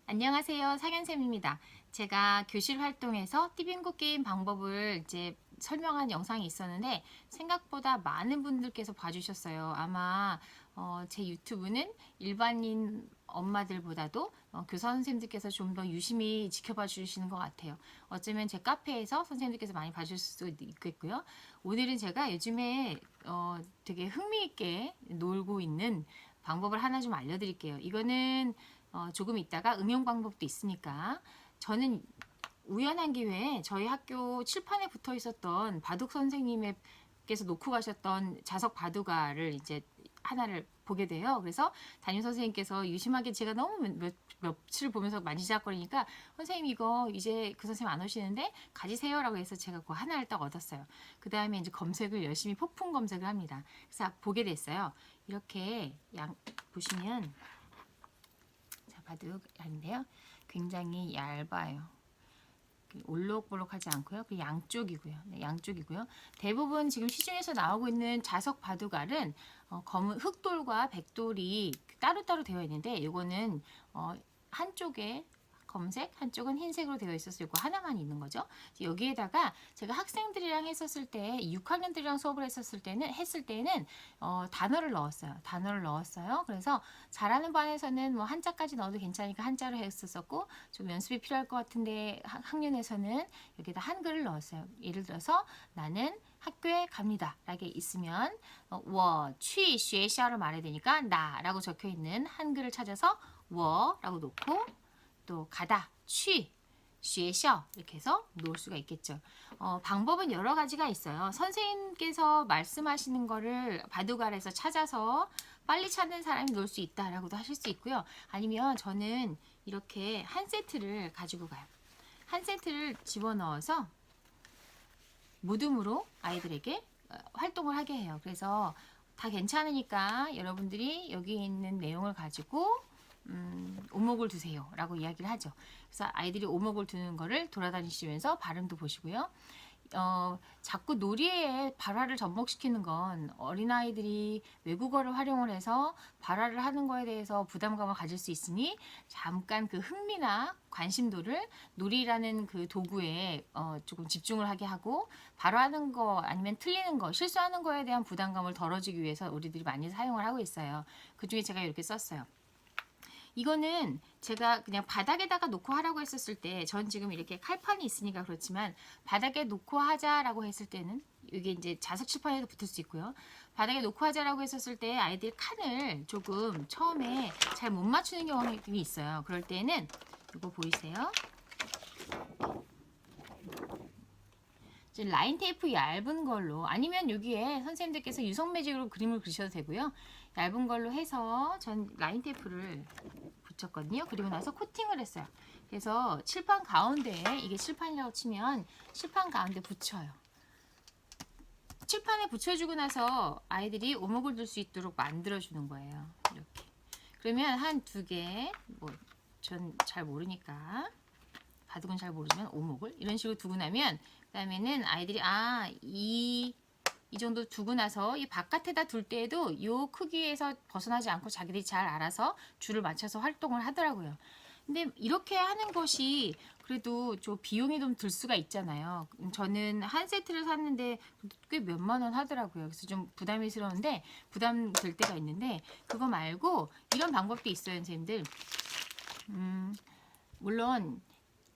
안녕하세요. 상현쌤입니다. 제가 교실 활동에서 띠빙고 게임 방법을 이제 설명한 영상이 있었는데 생각보다 많은 분들께서 봐주셨어요. 아마 제 유튜브는 일반인 엄마들보다도 교사 선생님들께서 좀 더 유심히 지켜봐 주시는 것 같아요. 어쩌면 제 카페에서 선생님들께서 많이 봐주실 수도 있겠고요. 오늘은 제가 요즘에 되게 흥미있게 놀고 있는 방법을 하나 좀 알려드릴게요. 이거는 조금 있다가 응용 방법도 있으니까 저는 우연한 기회에 저희 학교 칠판에 붙어 있었던 바둑 선생님께서 놓고 가셨던 자석 바둑알을 이제 하나를 보게 돼요. 그래서 담임 선생님께서 유심하게 제가 너무 며칠 보면서 만지작거리니까 선생님 이거 이제 그 선생님 안 오시는데 가지세요 라고 해서 제가 그 하나를 딱 얻었어요. 그 다음에 이제 검색을 열심히 폭풍 검색을 합니다. 그래서 보게 됐어요. 이렇게 보시면 바둑알인데요. 굉장히 얇아요. 올록볼록하지 않고요. 그 양쪽이고요. 네, 양쪽이고요. 대부분 지금 시중에서 나오고 있는 자석 바둑알은 검은 흑돌과 백돌이 따로따로 되어 있는데 이거는 한쪽에 검색, 한쪽은 흰색으로 되어 있어서 이거 하나만 있는 거죠. 여기에다가 제가 학생들이랑 했었을 때, 6학년들이랑 수업을 했을 때는 단어를 넣었어요. 그래서 잘하는 반에서는 뭐 한자까지 넣어도 괜찮으니까 한자로 했었고, 좀 연습이 필요할 것 같은데 학년에서는 여기다 한글을 넣었어요. 예를 들어서 나는 학교에 갑니다 라게 있으면 취, 学校를 말해야 되니까 나라고 적혀있는 한글을 찾아서 워라고 놓고 또 가다, 취, 学校 이렇게 해서 놓을 수가 있겠죠. 방법은 여러 가지가 있어요. 선생님께서 말씀하시는 거를 바둑알에서 찾아서 빨리 찾는 사람이 놓을 수 있다라고도 하실 수 있고요. 아니면 저는 이렇게 한 세트를 가지고 가요. 한 세트를 집어넣어서 모둠으로 아이들에게 활동을 하게 해요. 그래서 다 괜찮으니까 여러분들이 여기 있는 내용을 가지고 오목을 두세요 라고 이야기를 하죠. 그래서 아이들이 오목을 두는 거를 돌아다니시면서 발음도 보시고요. 자꾸 놀이에 발화를 접목시키는 건 어린아이들이 외국어를 활용을 해서 발화를 하는 거에 대해서 부담감을 가질 수 있으니 잠깐 그 흥미나 관심도를 놀이라는 그 도구에 조금 집중을 하게 하고 발화하는 거 아니면 틀리는 거 실수하는 거에 대한 부담감을 덜어주기 위해서 우리들이 많이 사용을 하고 있어요. 그 중에 제가 이렇게 썼어요. 이거는 제가 그냥 바닥에다가 놓고 하라고 했었을 때, 전 지금 이렇게 칼판이 있으니까 그렇지만 바닥에 놓고 하자라고 했을 때는 이게 이제 자석 칠판에도 붙을 수 있고요. 바닥에 놓고 하자라고 했었을 때 아이들이 칸을 조금 처음에 잘 못 맞추는 경험이 있어요. 그럴 때는 이거 보이세요? 라인 테이프 얇은 걸로, 아니면 여기에 선생님들께서 유성 매직으로 그림을 그리셔도 되고요. 얇은 걸로 해서 전 라인 테이프를 붙였거든요. 그리고 나서 코팅을 했어요. 그래서 칠판 가운데에, 이게 칠판이라고 치면 칠판 가운데 붙여요. 칠판에 붙여주고 나서 아이들이 오목을 둘 수 있도록 만들어주는 거예요. 이렇게. 그러면 한 두 개, 뭐 전 잘 모르니까 바둑은 잘 모르지만 오목을 이런 식으로 두고 나면, 그 다음에는 아이들이 이 정도 두고 나서 이 바깥에다 둘 때에도 이 크기에서 벗어나지 않고 자기들이 잘 알아서 줄을 맞춰서 활동을 하더라고요. 근데 이렇게 하는 것이 그래도 좀 비용이 좀 들 수가 있잖아요. 저는 한 세트를 샀는데 꽤 몇만 원 하더라고요. 그래서 좀 부담스러운데, 부담 될 때가 있는데, 그거 말고 이런 방법도 있어요, 선생님들. 물론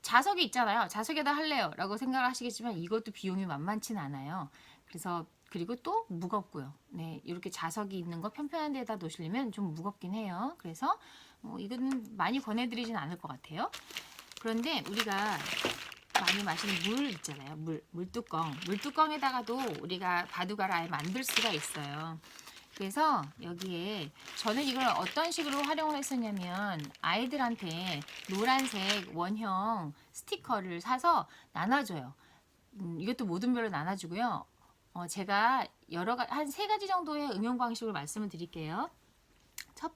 자석이 있잖아요. 자석에다 할래요 라고 생각을 하시겠지만 이것도 비용이 만만치는 않아요. 그래서 그리고 또 무겁고요. 네, 이렇게 자석이 있는 거 편편한 데다 놓으시려면 좀 무겁긴 해요. 그래서 이거는 많이 권해드리진 않을 것 같아요. 그런데 우리가 많이 마시는 물 있잖아요. 물뚜껑에다가도 우리가 바둑알을 아예 만들 수가 있어요. 그래서 여기에 저는 이걸 어떤 식으로 활용을 했었냐면, 아이들한테 노란색 원형 스티커를 사서 나눠줘요. 이것도 모둠별로 나눠주고요. 제가 한 세 가지 정도의 응용 방식으로 말씀을 드릴게요. 첫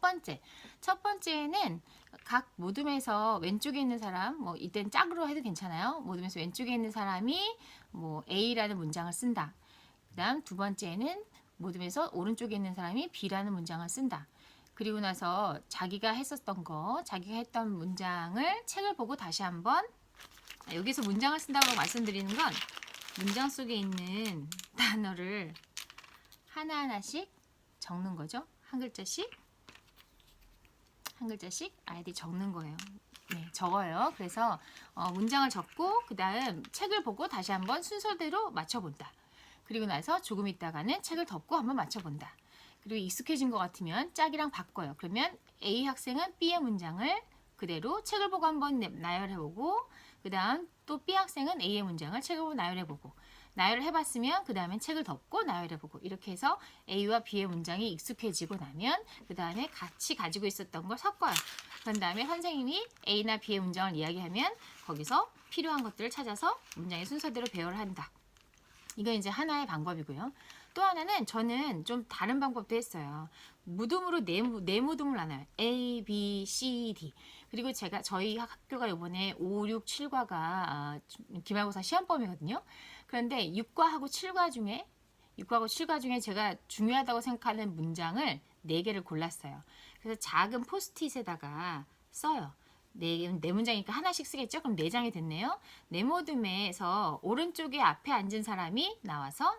번째는 각 모둠에서 왼쪽에 있는 사람, 뭐 이땐 짝으로 해도 괜찮아요. 모둠에서 왼쪽에 있는 사람이 뭐 A라는 문장을 쓴다. 그 다음 두 번째는 모둠에서 오른쪽에 있는 사람이 B라는 문장을 쓴다. 그리고 나서 자기가 했었던 거, 자기가 했던 문장을 책을 보고 다시 한번 여기서 문장을 쓴다고 말씀드리는 건 문장 속에 있는 단어를 하나하나씩 적는 거죠. 한 글자씩 아이들이 적는 거예요. 네, 적어요. 그래서 문장을 적고 그 다음 책을 보고 다시 한번 순서대로 맞춰본다. 그리고 나서 조금 있다가는 책을 덮고 한번 맞춰본다. 그리고 익숙해진 것 같으면 짝이랑 바꿔요. 그러면 A 학생은 B의 문장을 그대로 책을 보고 한번 나열해보고 그 다음 또 B 학생은 A의 문장을 책을 보고 나열해보고 나열을 해봤으면 그 다음엔 책을 덮고 나열해보고 이렇게 해서 A와 B의 문장이 익숙해지고 나면 그 다음에 같이 가지고 있었던 걸 섞어요. 그런 다음에 선생님이 A나 B의 문장을 이야기하면 거기서 필요한 것들을 찾아서 문장의 순서대로 배열을 한다. 이건 이제 하나의 방법이고요. 또 하나는 저는 좀 다른 방법도 했어요. 무등으로 네 무등을 나눠요. A, B, C, D. 그리고 저희 학교가 이번에 5, 6, 7과가 기말고사 시험범위거든요. 그런데 6과하고 7과 중에 제가 중요하다고 생각하는 문장을 4개를 골랐어요. 그래서 작은 포스트잇에다가 써요. 네 문장이니까 하나씩 쓰겠죠? 그럼 4장이 됐네요. 네모듬에서 오른쪽에 앞에 앉은 사람이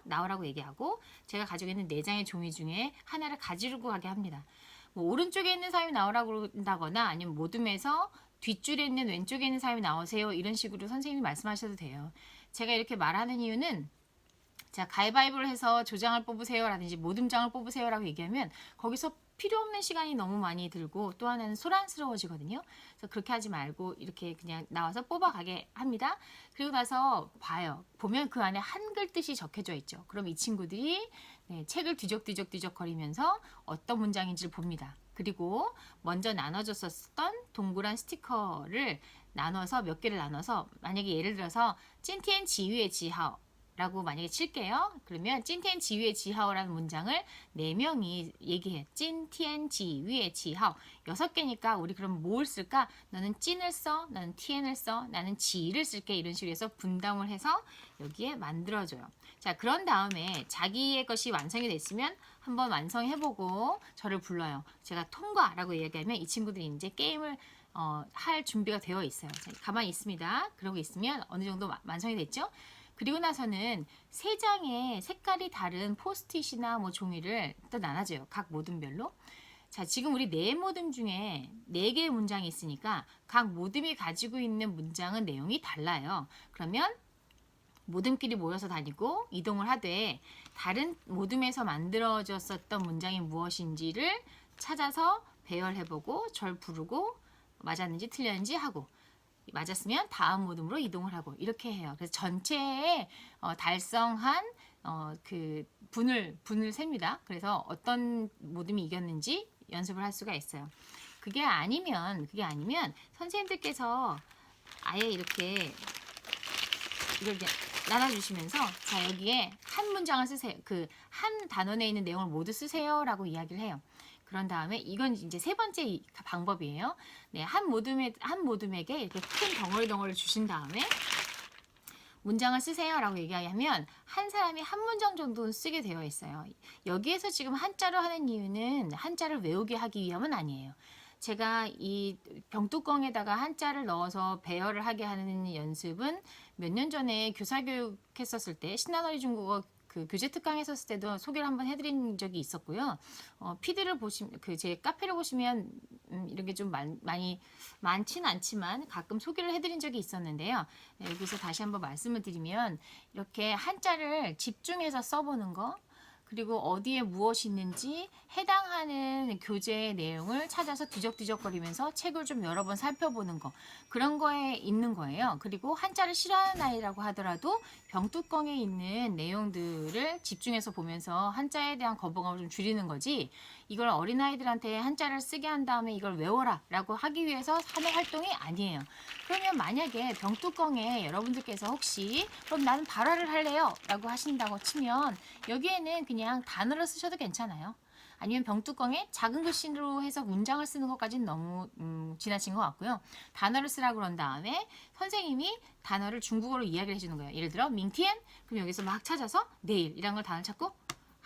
나오라고 얘기하고 제가 가지고 있는 4장의 종이 중에 하나를 가지고 가게 합니다. 뭐 오른쪽에 있는 사람이 나오라고 한다거나 아니면 모둠에서 뒷줄에 있는 왼쪽에 있는 사람이 나오세요. 이런 식으로 선생님이 말씀하셔도 돼요. 제가 이렇게 말하는 이유는 자, 가위바위보를 해서 조장을 뽑으세요 라든지 모둠장을 뽑으세요 라고 얘기하면 거기서 필요 없는 시간이 너무 많이 들고 또 하나는 소란스러워지거든요. 그래서 그렇게 하지 말고 이렇게 그냥 나와서 뽑아가게 합니다. 그리고 나서 봐요. 보면 그 안에 한글 뜻이 적혀져 있죠. 그럼 이 친구들이 책을 뒤적뒤적 거리면서 어떤 문장인지를 봅니다. 그리고 먼저 나눠줬었던 동그란 스티커를 나눠서 몇 개를 나눠서 만약에 예를 들어서 찐티엔 지휘의 지하오 라고 만약에 칠게요. 그러면 찐티엔 지위의 지하오라는 문장을 4명이 얘기해. 찐티엔 지위의 지하오. 6개니까 우리 그럼 뭘 쓸까? 너는 찐을 써. 나는 티엔을 써. 나는 지를 쓸게. 이런 식으로 해서 분담을 해서 여기에 만들어줘요. 자, 그런 다음에 자기의 것이 완성이 됐으면 한번 완성해보고 저를 불러요. 제가 통과라고 얘기하면 이 친구들이 이제 게임을 할 준비가 되어 있어요. 자, 가만히 있습니다. 그러고 있으면 어느 정도 완성이 됐죠? 그리고 나서는 3장의 색깔이 다른 포스트잇이나 뭐 종이를 또 나눠줘요. 각 모둠별로. 자, 지금 우리 4모둠 중에 4개의 문장이 있으니까 각 모둠이 가지고 있는 문장은 내용이 달라요. 그러면 모둠끼리 모여서 다니고 이동을 하되 다른 모둠에서 만들어졌었던 문장이 무엇인지를 찾아서 배열해보고 절 부르고 맞았는지 틀렸는지 하고 맞았으면 다음 모둠으로 이동을 하고 이렇게 해요. 그래서 전체에 달성한 그 분을 셉니다. 그래서 어떤 모둠이 이겼는지 연습을 할 수가 있어요. 그게 아니면 선생님들께서 아예 이렇게 이걸 나눠주시면서 자 여기에 한 문장을 쓰세요. 그 한 단원에 있는 내용을 모두 쓰세요라고 이야기를 해요. 그런 다음에 이건 이제 3번째 방법이에요. 네, 한 모둠에게 이렇게 큰 덩어리를 주신 다음에 문장을 쓰세요라고 얘기하면 한 사람이 한 문장 정도는 쓰게 되어 있어요. 여기에서 지금 한자로 하는 이유는 한자를 외우게 하기 위함은 아니에요. 제가 이 병뚜껑에다가 한자를 넣어서 배열을 하게 하는 연습은 몇 년 전에 교사교육 했었을 때 신한어리 중국어 그 교재 특강 했었을 때도 소개를 한번 해드린 적이 있었고요. 피드를 보시면 제 카페를 보시면 이런 게 좀 많지는 않지만 가끔 소개를 해드린 적이 있었는데요. 네, 여기서 다시 한번 말씀을 드리면 이렇게 한자를 집중해서 써보는 거 그리고 어디에 무엇이 있는지 해당하는 교재의 내용을 찾아서 뒤적뒤적거리면서 책을 좀 여러 번 살펴보는 거 그런 거에 있는 거예요. 그리고 한자를 싫어하는 아이라고 하더라도 병뚜껑에 있는 내용들을 집중해서 보면서 한자에 대한 거부감을 좀 줄이는 거지 이걸 어린아이들한테 한자를 쓰게 한 다음에 이걸 외워라 라고 하기 위해서 하는 활동이 아니에요. 그러면 만약에 병뚜껑에 여러분들께서 혹시 그럼 나는 발화를 할래요 라고 하신다고 치면 여기에는 그냥 단어를 쓰셔도 괜찮아요. 아니면 병뚜껑에 작은 글씨로 해서 문장을 쓰는 것까지는 너무 지나친 것 같고요. 단어를 쓰라고 그런 다음에 선생님이 단어를 중국어로 이야기를 해주는 거예요. 예를 들어 민티엔 그럼 여기서 막 찾아서 내일 이런 걸 단어 찾고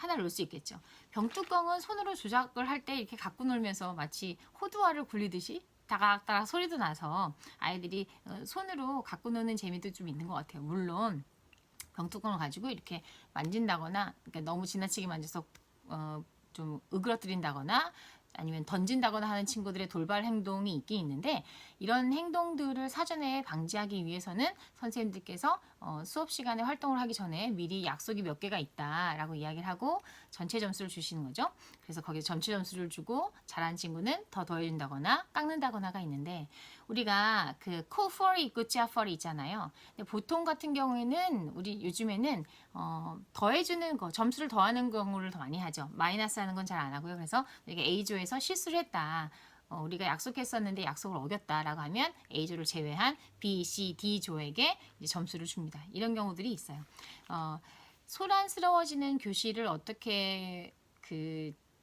하나 놓을 수 있겠죠. 병뚜껑은 손으로 조작을 할 때 이렇게 갖고 놀면서 마치 호두알을 굴리듯이 다각다각 소리도 나서 아이들이 손으로 갖고 노는 재미도 좀 있는 것 같아요. 물론 병뚜껑을 가지고 이렇게 만진다거나 그러니까 너무 지나치게 만져서 좀 으그러뜨린다거나 아니면 던진다거나 하는 친구들의 돌발 행동이 있긴 있는데 이런 행동들을 사전에 방지하기 위해서는 선생님들께서 수업 시간에 활동을 하기 전에 미리 약속이 몇 개가 있다라고 이야기를 하고 전체 점수를 주시는 거죠. 그래서 거기서 전체 점수를 주고 잘한 친구는 더 더해준다거나 깎는다거나가 있는데 우리가 그 코퍼리 있고 찌아퍼리 있잖아요. 근데 보통 같은 경우에는 우리 요즘에는 더해주는 거 점수를 더하는 경우를 더 많이 하죠. 마이너스 하는 건 잘 안 하고요. 그래서 이게 A조에서 실수를 했다. 우리가 약속했었는데 약속을 어겼다라고 하면 A조를 제외한 B, C, D조에게 이제 점수를 줍니다. 이런 경우들이 있어요. 소란스러워지는 교실을 어떻게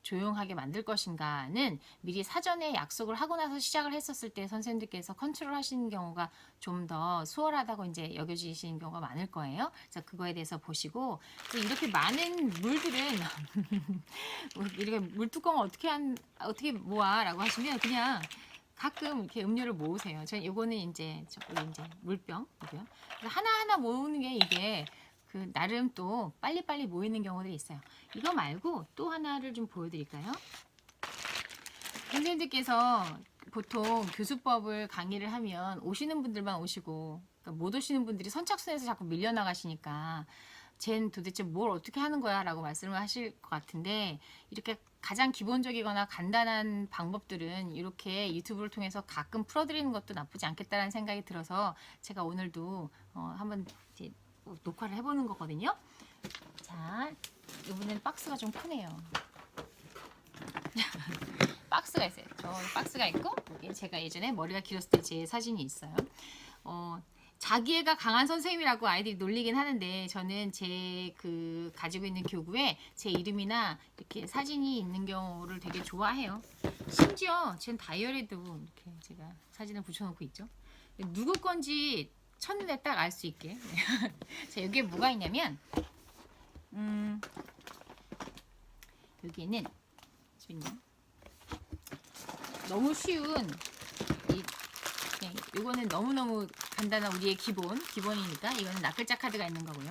조용하게 만들 것인가는 미리 사전에 약속을 하고 나서 시작을 했었을 때 선생님들께서 컨트롤 하시는 경우가 좀 더 수월하다고 이제 여겨지시는 경우가 많을 거예요. 그래서 그거에 대해서 보시고 또 이렇게 많은 물들은 이렇게 물뚜껑을 어떻게 모아라고 하시면 그냥 가끔 이렇게 음료를 모으세요. 전 이거는 이제 물병이고요. 하나하나 모으는 게 이게 나름 또 빨리빨리 모이는 경우들이 있어요. 이거 말고 또 하나를 좀 보여드릴까요? 선생님들께서 보통 교수법을 강의를 하면 오시는 분들만 오시고 그러니까 못 오시는 분들이 선착순에서 자꾸 밀려나가시니까 쟨 도대체 뭘 어떻게 하는 거야 라고 말씀을 하실 것 같은데 이렇게 가장 기본적이거나 간단한 방법들은 이렇게 유튜브를 통해서 가끔 풀어드리는 것도 나쁘지 않겠다라는 생각이 들어서 제가 오늘도 한번 이제 녹화를 해보는 거거든요. 자, 이번에는 박스가 좀 크네요. 박스가 있어요. 저 박스가 있고 여기 제가 예전에 머리가 길었을 때 제 사진이 있어요. 자기애가 강한 선생님이라고 아이들이 놀리긴 하는데 저는 제 가지고 있는 교구에 제 이름이나 이렇게 사진이 있는 경우를 되게 좋아해요. 심지어 제 다이어리도 이렇게 제가 사진을 붙여놓고 있죠. 누구 건지 첫눈에 딱 알 수 있게. 자, 여기에 뭐가 있냐면 여기는 너무 쉬운 이거는 너무너무 간단한 우리의 기본이니까 이거는 낱글자 카드가 있는 거고요.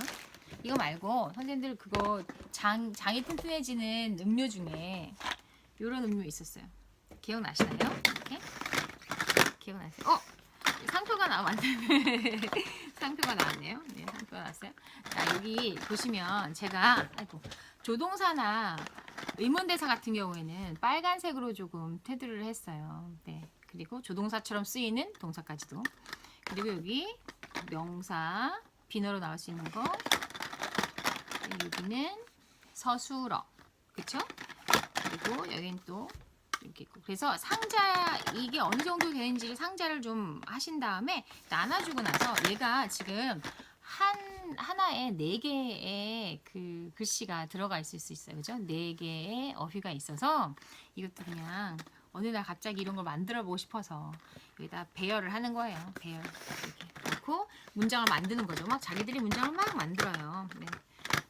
이거 말고 선생님들 그거 장이 튼튼해지는 음료 중에 이런 음료 있었어요. 기억나시나요? 이렇게? 기억나세요? 상표가 나왔네. 상표가 나왔네요. 네, 상표가 나왔어요. 자, 여기 보시면 제가 조동사나 의문대사 같은 경우에는 빨간색으로 조금 테두리를 했어요. 네. 그리고 조동사처럼 쓰이는 동사까지도. 그리고 여기 명사, 비너로 나올 수 있는 거. 여기는 서술어. 그쵸? 그리고 여기는 또 이렇게 있고. 그래서 상자, 이게 어느 정도 되는지를 상자를 좀 하신 다음에 나눠주고 나서 얘가 지금 하나에 4개의 글씨가 들어가 있을 수 있어요. 그죠? 4개의 어휘가 있어서 이것도 그냥 어느 날 갑자기 이런 걸 만들어 보고 싶어서 여기다 배열을 하는 거예요. 배열 이렇게 놓고 문장을 만드는 거죠. 막 자기들이 문장을 막 만들어요. 네.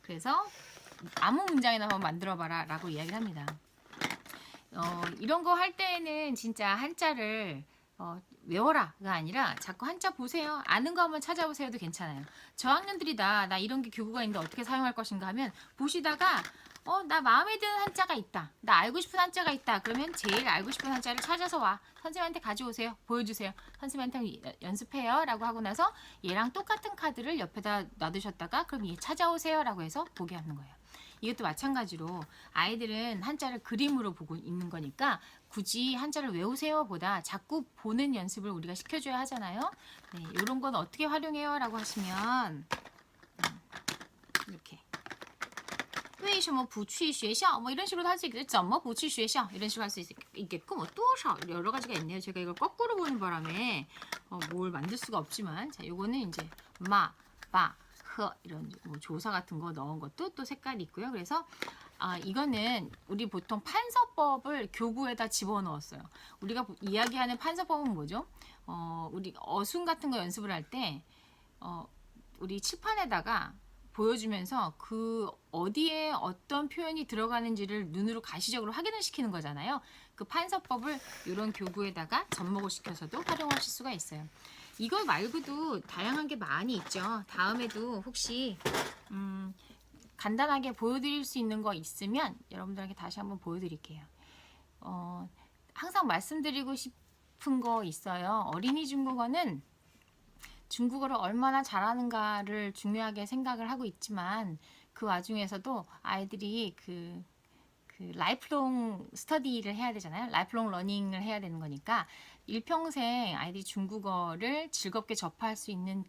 그래서 아무 문장이나 한번 만들어 봐라 라고 이야기를 합니다. 이런 거 할 때는 진짜 한자를 외워라가 아니라 자꾸 한자 보세요. 아는 거 한번 찾아보세요도 괜찮아요. 저학년들이 나 이런 게 교구가 있는데 어떻게 사용할 것인가 하면 보시다가 나 마음에 드는 한자가 있다. 나 알고 싶은 한자가 있다. 그러면 제일 알고 싶은 한자를 찾아서 와. 선생님한테 가져오세요. 보여주세요. 선생님한테 연습해요. 라고 하고 나서 얘랑 똑같은 카드를 옆에다 놔두셨다가 그럼 얘 찾아오세요. 라고 해서 보게 하는 거예요. 이것도 마찬가지로 아이들은 한자를 그림으로 보고 있는 거니까 굳이 한자를 외우세요 보다 자꾸 보는 연습을 우리가 시켜줘야 하잖아요. 네, 이런 건 어떻게 활용해요? 라고 하시면 이렇게 为什么不去学校 뭐 이런 식으로 할 수 있겠죠. 怎么不去学校 이런 식으로 할 수 있게끔 뭐多少 여러 가지가 있네요. 제가 이걸 거꾸로 보는 바람에 뭘 만들 수가 없지만 자, 요거는 이제 마, 바, 허 이런 뭐 조사 같은 거 넣은 것도 또 색깔이 있고요. 그래서 이거는 우리 보통 판서법을 교구에다 집어넣었어요. 우리가 이야기하는 판서법은 뭐죠? 우리 어순 같은 거 연습을 할 때 우리 칠판에다가 보여주면서 그 어디에 어떤 표현이 들어가는지를 눈으로 가시적으로 확인을 시키는 거잖아요. 그 판서법을 이런 교구에다가 접목을 시켜서도 활용하실 수가 있어요. 이거 말고도 다양한 게 많이 있죠. 다음에도 혹시 간단하게 보여드릴 수 있는 거 있으면 여러분들에게 다시 한번 보여드릴게요. 항상 말씀드리고 싶은 거 있어요. 어린이 중국어는 중국어를 얼마나 잘하는가를 중요하게 생각을 하고 있지만 그 와중에서도 아이들이 그 라이프롱 스터디를 해야 되잖아요. 라이프롱 러닝을 해야 되는 거니까 일평생 아이들이 중국어를 즐겁게 접할 수 있는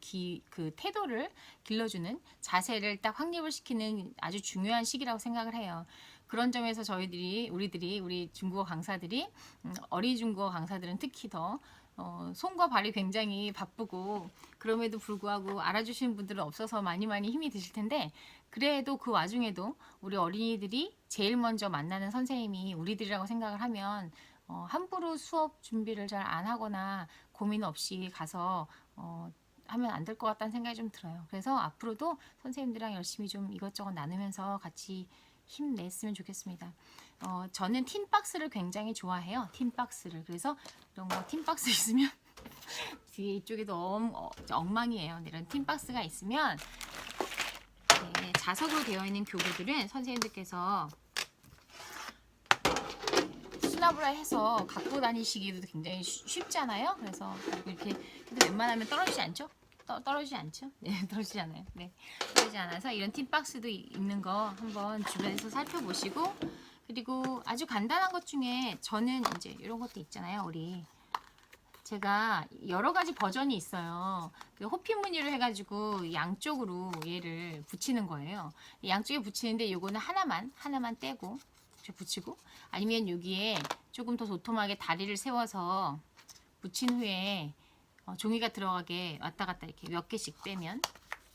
그 태도를 길러주는 자세를 딱 확립을 시키는 아주 중요한 시기라고 생각을 해요. 그런 점에서 우리 중국어 강사들이 어린이 중국어 강사들은 특히 더 손과 발이 굉장히 바쁘고 그럼에도 불구하고 알아주시는 분들은 없어서 많이 힘이 드실 텐데 그래도 그 와중에도 우리 어린이들이 제일 먼저 만나는 선생님이 우리들이라고 생각을 하면 함부로 수업 준비를 잘 안 하거나 고민 없이 가서 하면 안 될 것 같다는 생각이 좀 들어요. 그래서 앞으로도 선생님들이랑 열심히 좀 이것저것 나누면서 같이 힘냈으면 좋겠습니다. 저는 틴박스를 굉장히 좋아해요. 틴박스를. 그래서 이런 거 틴박스 있으면 뒤에 이쪽에도 엉망이에요. 이런 틴박스가 있으면 자석으로 되어 있는 교구들은 선생님들께서 수납을 해서 갖고 다니시기도 굉장히 쉽잖아요. 그래서 이렇게 해도 웬만하면 떨어지지 않죠? 떨어지지 않죠? 네, 떨어지지 않아요. 네, 떨어지지 않아서 이런 틴박스도 있는 거 한번 주변에서 살펴보시고 그리고 아주 간단한 것 중에 저는 이제 이런 것도 있잖아요. 제가 여러 가지 버전이 있어요. 호피 무늬를 해가지고 양쪽으로 얘를 붙이는 거예요. 양쪽에 붙이는데 이거는 하나만 떼고 붙이고 아니면 여기에 조금 더 도톰하게 다리를 세워서 붙인 후에 종이가 들어가게 왔다 갔다 이렇게 몇 개씩 빼면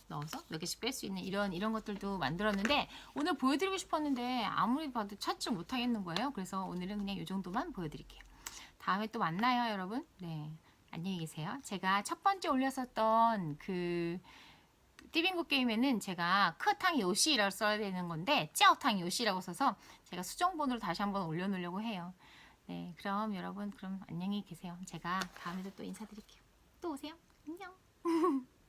넣어서 몇 개씩 뺄 수 있는 이런 것들도 만들었는데 오늘 보여드리고 싶었는데 아무리 봐도 찾지 못하겠는 거예요. 그래서 오늘은 그냥 이 정도만 보여드릴게요. 다음에 또 만나요, 여러분. 네, 안녕히 계세요. 제가 첫 번째 올렸었던 그 띠빙고 게임에는 제가 크탕 요시라고 써야 되는 건데 짜오탕 요시라고 써서 제가 수정본으로 다시 한번 올려놓으려고 해요. 네, 그럼 여러분 그럼 안녕히 계세요. 제가 다음에도 또 인사드릴게요. 또 오세요. 안녕.